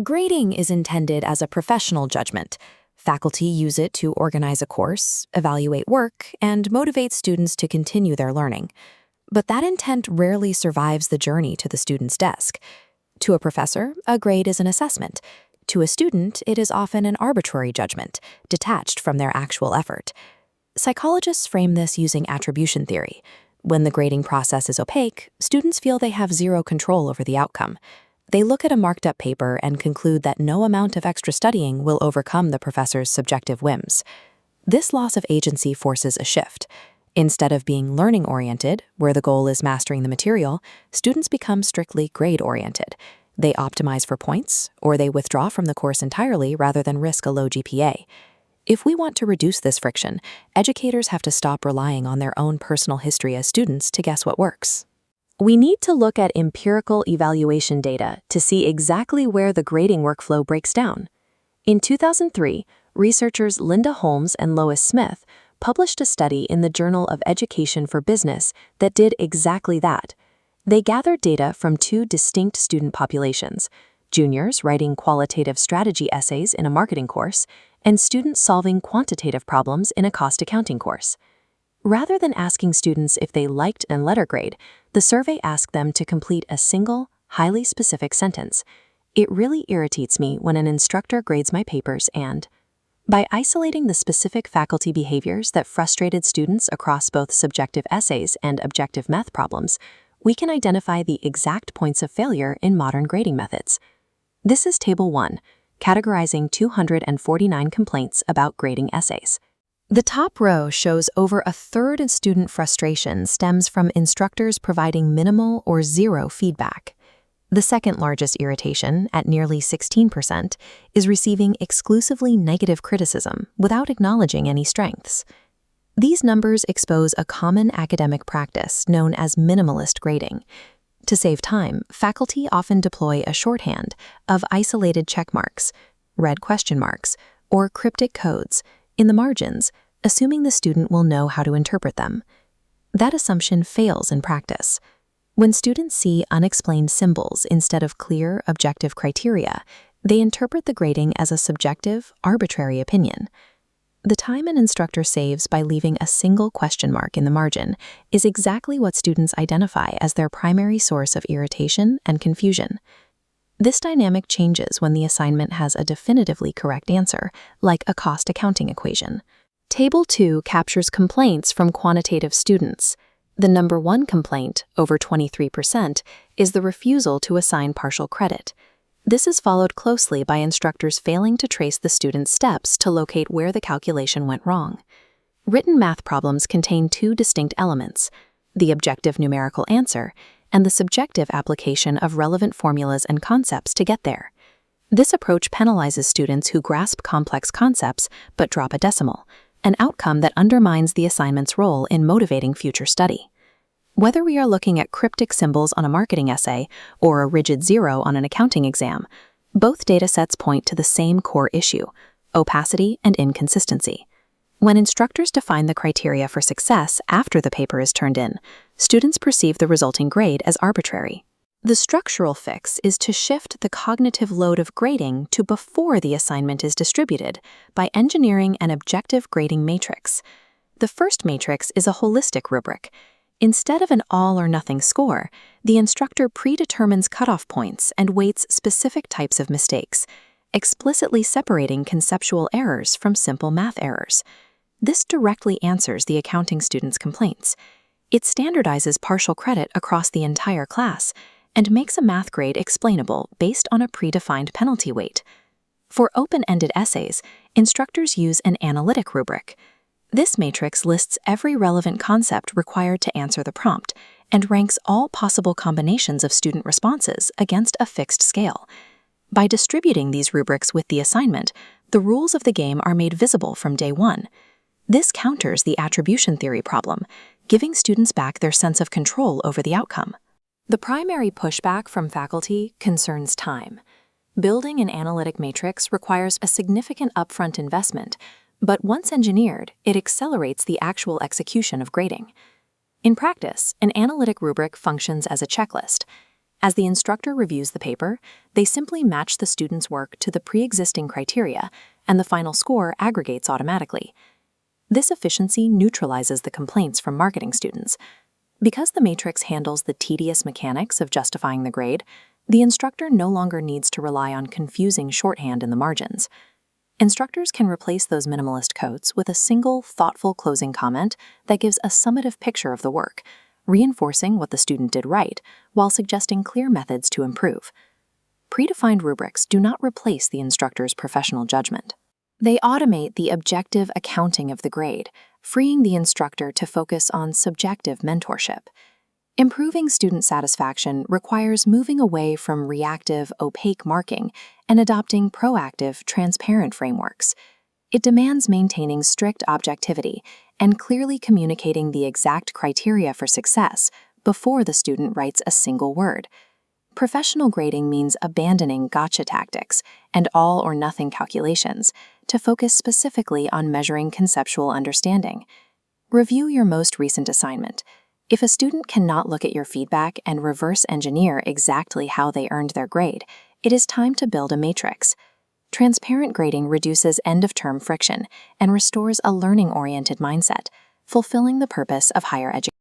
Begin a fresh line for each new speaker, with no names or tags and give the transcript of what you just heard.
Grading is intended as a professional judgment. Faculty use it to organize a course, evaluate work, and motivate students to continue their learning. But that intent rarely survives the journey to the student's desk. To a professor, a grade is an assessment. To a student, it is often an arbitrary judgment, detached from their actual effort. Psychologists frame this using attribution theory. When the grading process is opaque, students feel they have zero control over the outcome. They look at a marked-up paper and conclude that no amount of extra studying will overcome the professor's subjective whims. This loss of agency forces a shift. Instead of being learning-oriented, where the goal is mastering the material, students become strictly grade-oriented. They optimize for points, or they withdraw from the course entirely rather than risk a low GPA. If we want to reduce this friction, educators have to stop relying on their own personal history as students to guess what works. We need to look at empirical evaluation data to see exactly where the grading workflow breaks down. In 2003, researchers Linda Holmes and Lois Smith published a study in the Journal of Education for Business that did exactly that. They gathered data from two distinct student populations: juniors writing qualitative strategy essays in a marketing course, and students solving quantitative problems in a cost accounting course. Rather than asking students if they liked a letter grade, the survey asked them to complete a single, highly specific sentence. "It really irritates me when an instructor grades my papers and..." By isolating the specific faculty behaviors that frustrated students across both subjective essays and objective math problems, we can identify the exact points of failure in modern grading methods. This is Table 1, categorizing 249 complaints about grading essays. The top row shows over a third of student frustration stems from instructors providing minimal or zero feedback. The second largest irritation, at nearly 16%, is receiving exclusively negative criticism without acknowledging any strengths. These numbers expose a common academic practice known as minimalist grading. To save time, faculty often deploy a shorthand of isolated check marks, red question marks, or cryptic codes in the margins, assuming the student will know how to interpret them. That assumption fails in practice. When students see unexplained symbols instead of clear, objective criteria, they interpret the grading as a subjective, arbitrary opinion. The time an instructor saves by leaving a single question mark in the margin is exactly what students identify as their primary source of irritation and confusion. This dynamic changes when the assignment has a definitively correct answer, like a cost accounting equation. Table 2 captures complaints from quantitative students. The number one complaint, over 23%, is the refusal to assign partial credit. This is followed closely by instructors failing to trace the student's steps to locate where the calculation went wrong. Written math problems contain two distinct elements: the objective numerical answer and the subjective application of relevant formulas and concepts to get there. This approach penalizes students who grasp complex concepts but drop a decimal, an outcome that undermines the assignment's role in motivating future study. Whether we are looking at cryptic symbols on a marketing essay or a rigid zero on an accounting exam, both datasets point to the same core issue: opacity and inconsistency. When instructors define the criteria for success after the paper is turned in, students perceive the resulting grade as arbitrary. The structural fix is to shift the cognitive load of grading to before the assignment is distributed by engineering an objective grading matrix. The first matrix is a holistic rubric. Instead of an all-or-nothing score, the instructor predetermines cutoff points and weights specific types of mistakes, explicitly separating conceptual errors from simple math errors. This directly answers the accounting student's complaints. It standardizes partial credit across the entire class and makes a math grade explainable based on a predefined penalty weight. For open-ended essays, instructors use an analytic rubric. This matrix lists every relevant concept required to answer the prompt and ranks all possible combinations of student responses against a fixed scale. By distributing these rubrics with the assignment, the rules of the game are made visible from day one. This counters the attribution theory problem, giving students back their sense of control over the outcome. The primary pushback from faculty concerns time. Building an analytic matrix requires a significant upfront investment, but once engineered, it accelerates the actual execution of grading. In practice, an analytic rubric functions as a checklist. As the instructor reviews the paper, they simply match the student's work to the pre-existing criteria, and the final score aggregates automatically. This efficiency neutralizes the complaints from marketing students. Because the matrix handles the tedious mechanics of justifying the grade, the instructor no longer needs to rely on confusing shorthand in the margins. Instructors can replace those minimalist codes with a single, thoughtful closing comment that gives a summative picture of the work, reinforcing what the student did right while suggesting clear methods to improve. Predefined rubrics do not replace the instructor's professional judgment. They automate the objective accounting of the grade, freeing the instructor to focus on subjective mentorship. Improving student satisfaction requires moving away from reactive, opaque marking and adopting proactive, transparent frameworks. It demands maintaining strict objectivity and clearly communicating the exact criteria for success before the student writes a single word. Professional grading means abandoning gotcha tactics and all-or-nothing calculations to focus specifically on measuring conceptual understanding. Review your most recent assignment. If a student cannot look at your feedback and reverse engineer exactly how they earned their grade, it is time to build a matrix. Transparent grading reduces end-of-term friction and restores a learning-oriented mindset, fulfilling the purpose of higher education.